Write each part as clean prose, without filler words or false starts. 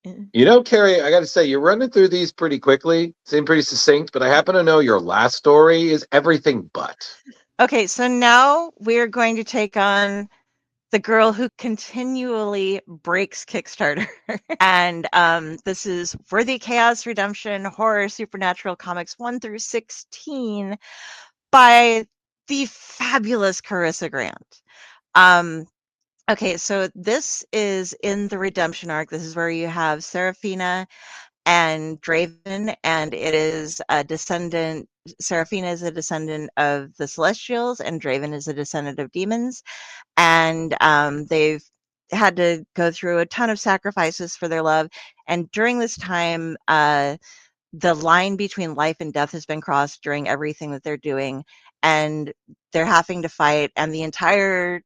Carrie, I got to say, you're running through these pretty quickly, seem pretty succinct, but I happen to know your last story is everything but. Okay, so now we're going to take on the girl who continually breaks Kickstarter. And this is Worthy Chaos Redemption Horror Supernatural Comics 1 through 16 by the fabulous Corissa Grant. Okay, so this is in the redemption arc. This is where you have Seraphina and Draven, and it is a descendant. Seraphina is a descendant of the Celestials, and Draven is a descendant of demons. And they've had to go through a ton of sacrifices for their love. And during this time, the line between life and death has been crossed during everything that they're doing, and they're having to fight, and the entire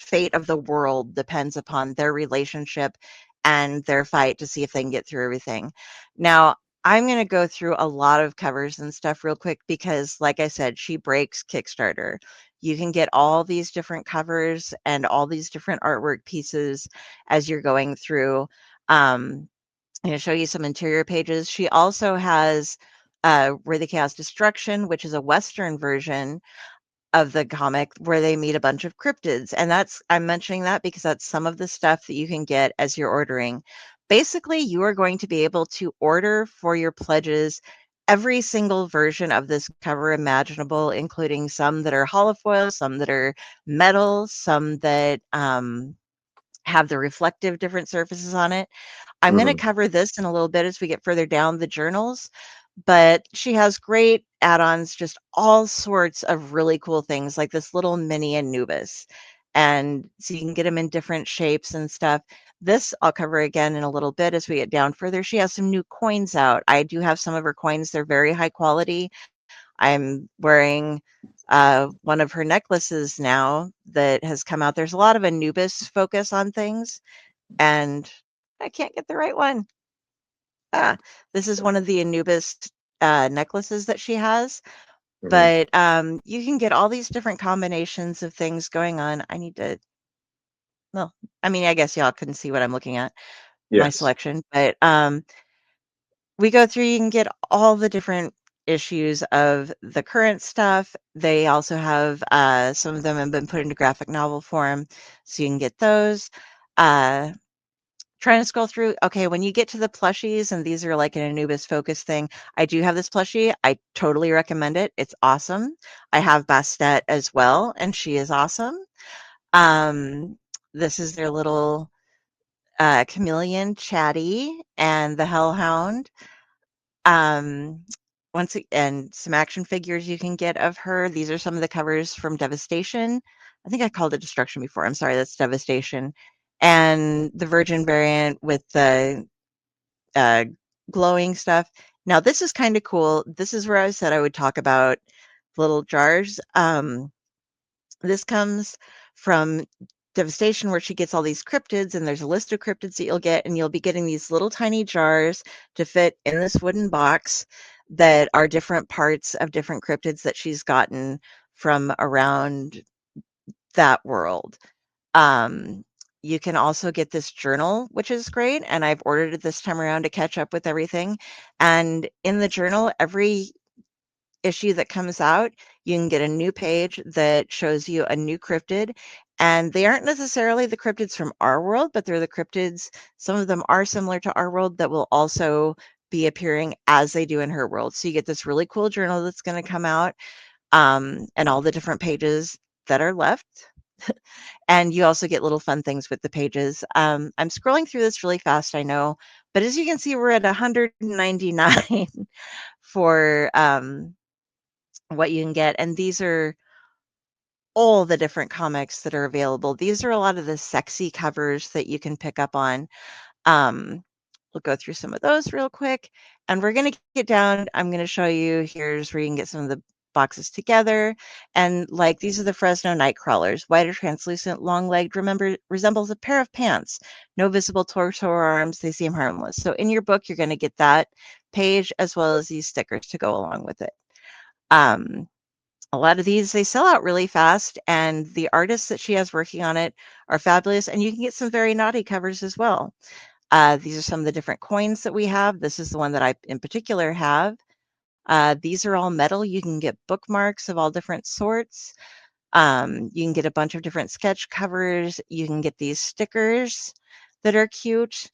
fate of the world depends upon their relationship and their fight to see if they can get through everything. Now, I'm going to go through a lot of covers and stuff real quick because, like I said, she breaks Kickstarter. You can get all these different covers and all these different artwork pieces as you're going through. I'm going to show you some interior pages. She also has Where the Chaos Destruction, which is a Western version of the comic where they meet a bunch of cryptids. And I'm mentioning that because that's some of the stuff that you can get as you're ordering. Basically, you are going to be able to order for your pledges every single version of this cover imaginable, including some that are holofoil, some that are metal, some that have the reflective different surfaces on it. I'm going to Mhm. cover this in a little bit as we get further down the journals, but she has great add-ons, just all sorts of really cool things like this little mini Anubis. And so you can get them in different shapes and stuff. This I'll cover again in a little bit as we get down further. She has some new coins out. I do have some of her coins. They're very high quality. I'm wearing one of her necklaces now that has come out. There's a lot of Anubis focus on things, and I can't get the right one. Ah, this is one of the Anubis necklaces that she has, Mhm. but you can get all these different combinations of things going on. I need to, well, I mean, I guess y'all couldn't see what I'm looking at, my Yes. selection, but we go through, you can get all the different issues of the current stuff. They also have some of them have been put into graphic novel form, so you can get those. Uh, Trying to scroll through. Okay, when you get to the plushies, and these are like an Anubis focus thing, I do have this plushie. I totally recommend it. It's awesome. I have Bastet as well, and she is awesome. Um, this is their little chameleon, Chatty, and the Hellhound. Um, and some action figures you can get of her. These are some of the covers from Devastation. I think I called it Destruction before. I'm sorry, that's Devastation. And the Virgin variant with the uh, glowing stuff. Now, this is kind of cool. This is where I said I would talk about little jars. This comes from Devastation, where she gets all these cryptids, and there's a list of cryptids that you'll get, and you'll be getting these little tiny jars to fit in this wooden box that are different parts of different cryptids that she's gotten from around that world. Um, you can also get this journal, which is great, and I've ordered it this time around to catch up with everything. And in the journal, every issue that comes out, you can get a new page that shows you a new cryptid. And they aren't necessarily the cryptids from our world, but they're the cryptids. Some of them are similar to our world that will also be appearing as they do in her world. So you get this really cool journal that's going to come out, and all the different pages that are left. And you also get little fun things with the pages. I'm scrolling through this really fast, I know, but as you can see, we're at 199 for what you can get. And these are all the different comics that are available. These are a lot of the sexy covers that you can pick up on. We'll go through some of those real quick, and we're going to get down. I'm going to show you. Here's where you can get some of the boxes together. And like these are the Fresno night crawlers, white or translucent, long legged, remember, resembles a pair of pants, no visible torso or arms. They seem harmless. So in your book, you're going to get that page as well as these stickers to go along with it. Um, a lot of these, they sell out really fast, and the artists that she has working on it are fabulous, and you can get some very naughty covers as well. These are some of the different coins that we have. This is the one that I in particular have. These are all metal. You can get bookmarks of all different sorts. You can get a bunch of different sketch covers. You can get these stickers that are cute.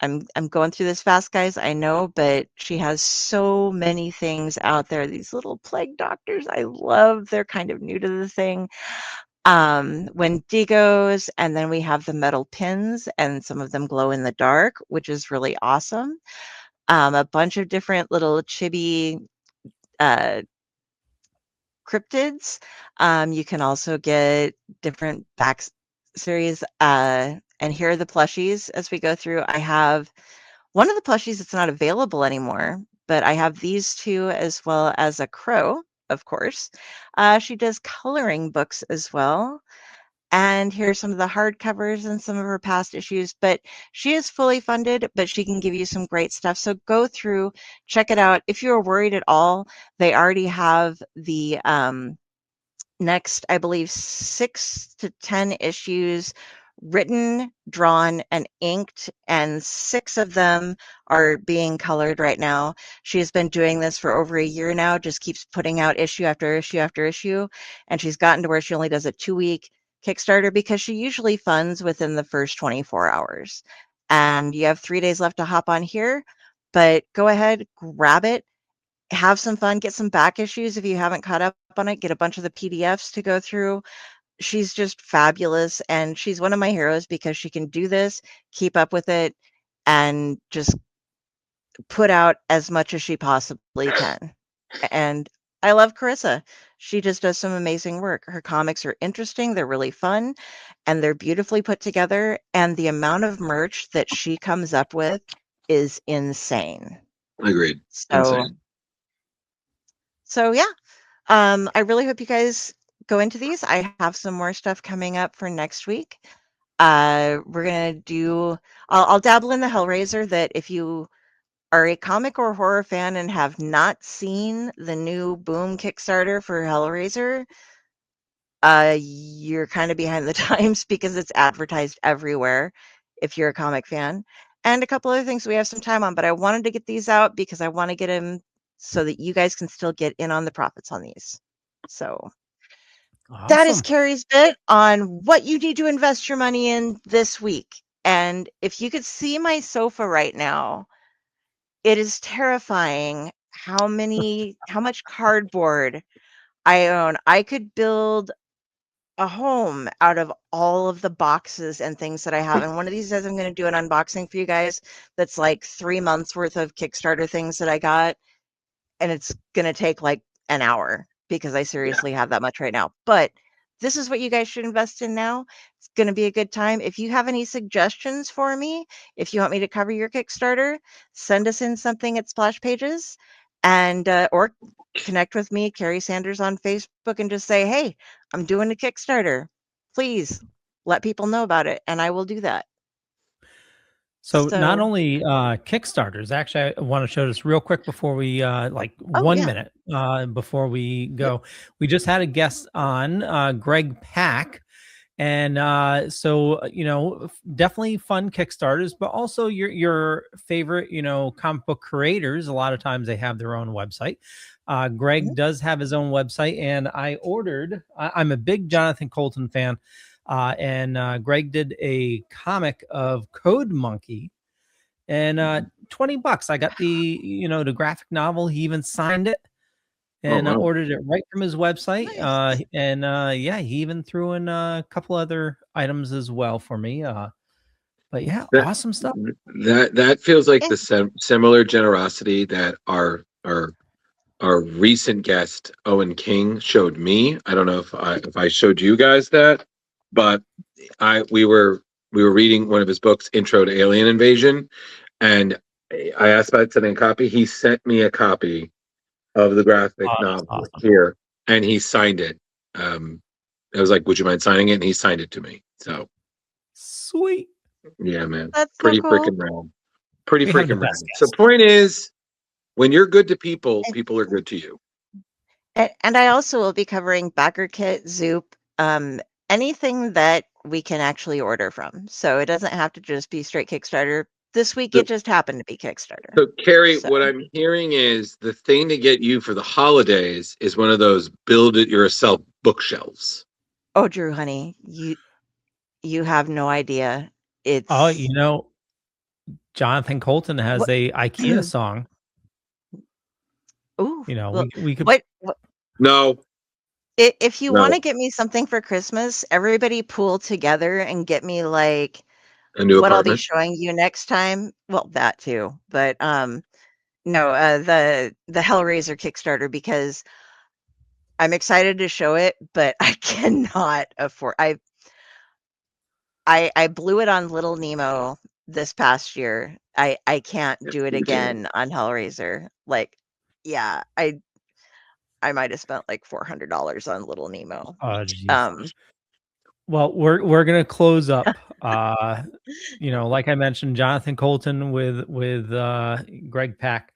I'm going through this fast, guys, I know, but she has so many things out there. These little plague doctors, I love. They're kind of new to the thing. Wendigos, and then we have the metal pins, and some of them glow in the dark, which is really awesome. A bunch of different little chibi uh, cryptids. You can also get different back series. And here are the plushies as we go through. I have one of the plushies that's not available anymore, but I have these two as well as a crow, of course. She does coloring books as well. And here are some of the hardcovers and some of her past issues, but she is fully funded, but she can give you some great stuff. So go through, check it out. If you're worried at all, they already have the next, I believe, 6 to 10 issues written, drawn, and inked, and 6 of them are being colored right now. She has been doing this for over a year now, just keeps putting out issue after issue after issue, and she's gotten to where she only does a 2-week Kickstarter because she usually funds within the first 24 hours. And you have 3 days left to hop on here, but go ahead, grab it, have some fun, get some back issues if you haven't caught up on it, get a bunch of the PDFs to go through. She's just fabulous, and she's one of my heroes because she can do this, keep up with it, and just put out as much as she possibly can. And I love Corissa. She just does some amazing work. Her comics are interesting, they're really fun, and they're beautifully put together, and the amount of merch that she comes up with is insane. Agreed. So Insane. So yeah, I really hope you guys go into these. I have some more stuff coming up for next week. We're gonna do. I'll dabble in the Hellraiser. That if you are a comic or horror fan and have not seen the new Boom Kickstarter for Hellraiser, you're kind of behind the times because it's advertised everywhere. If you're a comic fan, and a couple other things we have some time on, but I wanted to get these out because I want to get them so that you guys can still get in on the profits on these. So that is Awesome. Carrie's bit on what you need to invest your money in this week. And if you could see my sofa right now, it is terrifying how much cardboard I own. I could build a home out of all of the boxes and things that I have. And one of these days, I'm going to do an unboxing for you guys that's like 3 months worth of Kickstarter things that I got. And it's going to take like an hour because I seriously have that much right now. But this is what you guys should invest in now. It's going to be a good time. If you have any suggestions for me, if you want me to cover your Kickstarter, send us in something at Splash Pages and or connect with me, Carrie Sanders, on Facebook and just say, hey, I'm doing a Kickstarter. Please let people know about it. And I will do that. So not So, only Kickstarters, actually, I want to show this real quick before we like oh, 1 yeah. minute before we go. We just had a guest on, Greg Pack. And so, definitely fun Kickstarters, but also your favorite, comic book creators. A lot of times they have their own website. Greg Mhm. does have his own website, and I ordered. I'm a big Jonathan Colton fan, and Greg did a comic of Code Monkey, and $20. I got the graphic novel. He even signed it. And I wow. ordered it right from his website. Nice. Yeah, he even threw in a couple other items as well for me. But yeah, That awesome stuff. that feels like Yeah. the similar generosity that our recent guest Owen King showed me. I don't know if I showed you guys that, but we were reading one of his books, Intro to Alien Invasion, and I asked about sending a copy. He sent me a copy of the graphic Oh, that's novel awesome. here, and he signed it. I was like, "Would you mind signing it?" And he signed it to me. So Sweet. yeah, man, That's so pretty cool. freaking rad. Pretty We have the freaking best rad. So guests. point is, when you're good to people, people are good to you. And I also will be covering Backer Kit, Zoop, anything that we can actually order from. So it doesn't have to just be straight Kickstarter. This week So- it just happened to be Kickstarter. So, Carrie, So- what I'm hearing is the thing to get you for the holidays is one of those build-it-yourself bookshelves. Oh, Drew, honey, you have no idea. It's Oh, you know, Jonathan Colton has What- a IKEA song. ooh, You know, well, we could. what No, if you No. want to get me something for Christmas, everybody pool together and get me like a new what I'll be apartment. showing you next time. Well, that too, but no, the Hellraiser Kickstarter, because I'm excited to show it, but I cannot afford. I blew it on Little Nemo this past year. I can't do it you can. again on Hellraiser. Like, yeah, I might have spent like $400 on Little Nemo. Oh, jeez. Um, Well, we're gonna close up. You know, like I mentioned, Jonathan Colton with Greg Pak.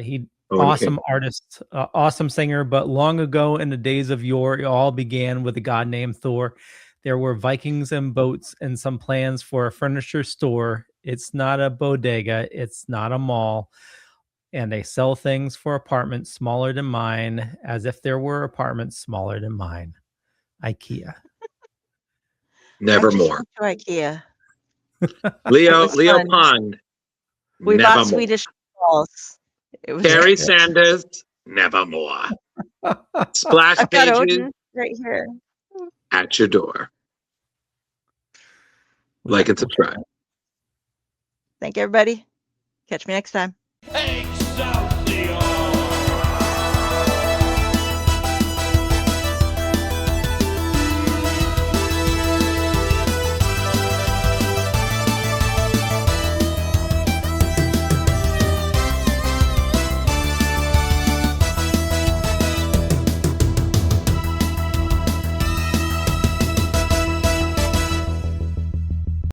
He Owen awesome King. artist, awesome singer. But long ago in the days of yore, it all began with a god named Thor. There were Vikings and boats and some plans for a furniture store. It's not a bodega. It's not a mall. And they sell things for apartments smaller than mine, as if there were apartments smaller than mine. IKEA. I Nevermore. just went to IKEA. Leo was Leo fun. Pond. We bought Nevermore. Swedish balls. It was Carrie great. Sanders. Nevermore. Splash I've got pages Odin right here. at your door. Like and subscribe. Thank you, everybody. Catch me next time. Hey!